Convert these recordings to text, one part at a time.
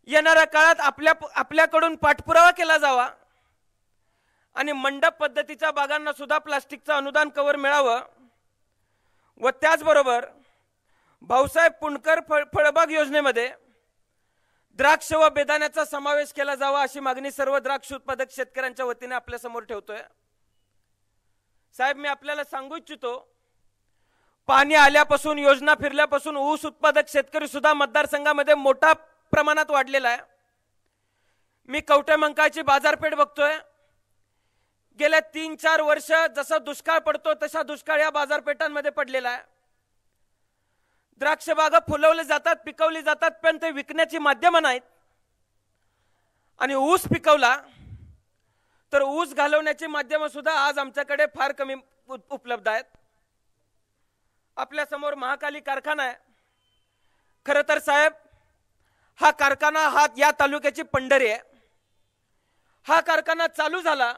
येणाऱ्या काळात आपल्याकडून पाठपुरावा केला जावा आणि मंडप पद्धतीच्या बागांना सुद्धा प्लास्टिकचं अनुदान कव्हर मिळावं व त्याचबरोबर भाऊसाहेब पुणकर फळबाग योजनेमध्ये द्राक्ष व बेदाण्याचा समावेश केला जावा अशी मागणी सर्व द्राक्ष उत्पादक शेतकऱ्यांच्या वतीने आपल्या समोर ठेवतोय। साहेब, मी आपल्याला सांगू इच्छितो, पाणी आल्यापासून योजना फिरल्यापासून ऊस उत्पादक शेतकरी सुद्धा मतदारसंघामध्ये मोठ्या प्रमाणात वाढलेला आहे। मी कवठेमंकाळची बाजारपेठ बघतोय, गेल्या 3-4 वर्ष जसा दुष्काळ पडतो तसा दुष्काळ या बाजारपेठांमध्ये पडलेला आहे। द्राक्ष बागा फुलवले जातात, पिकवली जातात, पण ते विकण्याची माध्यमं नाहीत। आणि ऊस पिकवला तर ऊस घालवण्याची माध्यमं सुद्धा आज आमच्याकडे फार कमी उपलब्ध आहेत। आपल्या समोर महाकाली कारखाना आहे। खरं तर साहेब, हा कारखाना हा या तालुक्याची पंढरी आहे। हा कारखाना चालू झाला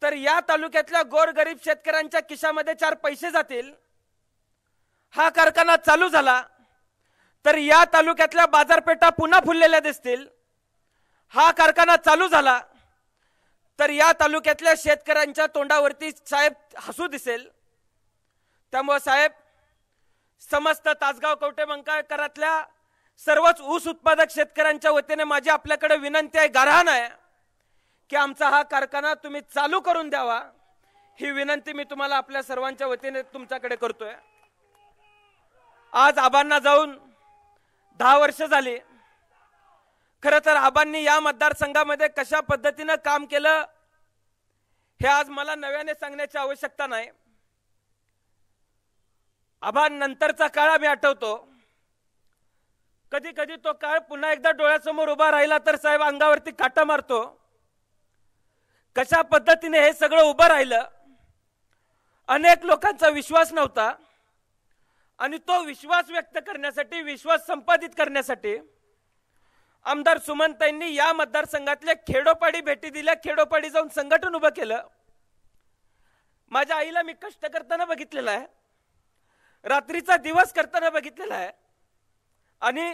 तर या तालुक्यातल्या गोरगरीब शेतकऱ्यांच्या खिशामध्ये 4 पैसे जातील। हा कारखाना चालू झाला तर या तालुक्यातल्या बाजारपेठा पुन्हा फुललेल्या दिसतील। हा कारखाना चालू झाला तर या तालुक्यातल्या शेतकऱ्यांच्या तोंडावरती साहेब हसू दिसेल। त्यामुळे साहेब, समस्त तासगाव कवठेमंकाळकरातल्या सर्वच ऊस उत्पादक शेतकऱ्यांच्या वतीने माझी आपल्याकडे विनंती आहे, गारहाण आहे की आमचा हा कारखाना तुम्ही चालू करून द्यावा। ही विनंती मी तुम्हाला आपल्या सर्वांच्या वतीने तुमच्याकडे करतोय। आज आबांना जाऊन 10 वर्ष झाली। खरं तर आबांनी या मतदारसंघामध्ये कशा पद्धतीने काम केलं हे आज मला नव्याने सांगण्याची आवश्यकता नाही। आबांनंतरचा काळ आम्ही आठवतो, कधी कधी तो काळ पुन्हा एकदा डोळ्यासमोर उभा राहिला तर साहेब अंगावरती काटा मारतो। कशा पद्धतीने हे सगळं उभं राहिलं, अनेक लोकांचा विश्वास नव्हता आणि तो विश्वास व्यक्त करण्यासाठी, विश्वास संपादित करण्यासाठी आमदार सुमनताईंनी या मतदारसंघातले खेडोपाडी भेटी दिल्या, खेडोपाडी जाऊन संघटन उभं केलं। माझ्या आईला मी कष्ट करताना बघितलेला आहे, रात्रीचा दिवस करताना बघितलेला आहे आणि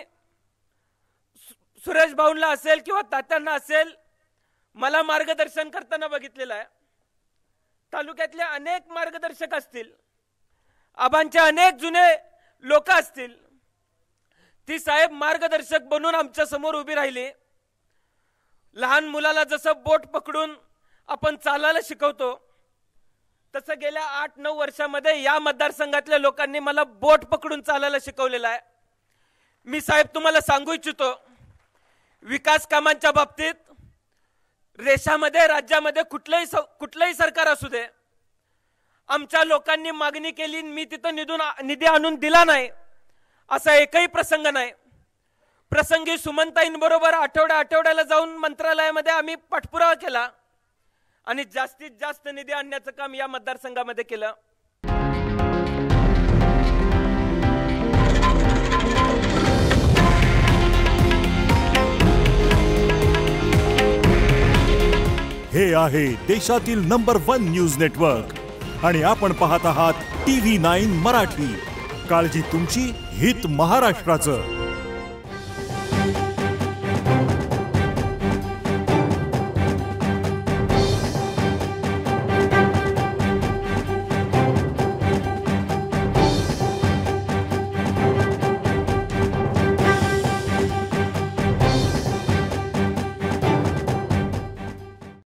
सुरेश भाऊंना असेल किंवा तात्यांना असेल मला मार्गदर्शन करताना बघितलेलं आहे। तालुक्यातले अनेक मार्गदर्शक असतील, आबांचे अनेक जुने लोक असतील, ती साहेब मार्गदर्शक बनून आमच्या समोर उभी राहिली। लहान मुलाला जसं बोट पकडून आपण चालायला शिकवतो तसं गेल्या 8-9 वर्षामध्ये या मतदारसंघातल्या लोकांनी मला बोट पकडून चालायला शिकवलेलं आहे। मी साहेब तुम्हाला सांगू इच्छितो, विकास कामांच्या बाबतीत देशामध्ये, राज्यामध्ये कुठलंही सरकार असू दे, आमच्या लोकांनी मागणी केली, मी तिथं निधी आणून दिला नाही असा एकही प्रसंग नाही। प्रसंगी सुमनताईंबरोबर आठवड्याला जाऊन मंत्रालयामध्ये आम्ही पाठपुरावा केला आणि जास्तीत जास्त निधी आणण्याचं काम या मतदारसंघामध्ये केलं। हे आहे देशातील नंबर 1 न्यूज नेटवर्क आणि आपण पाहत आहात TV9 मराठी। काळजी तुमची, हित महाराष्ट्राचं।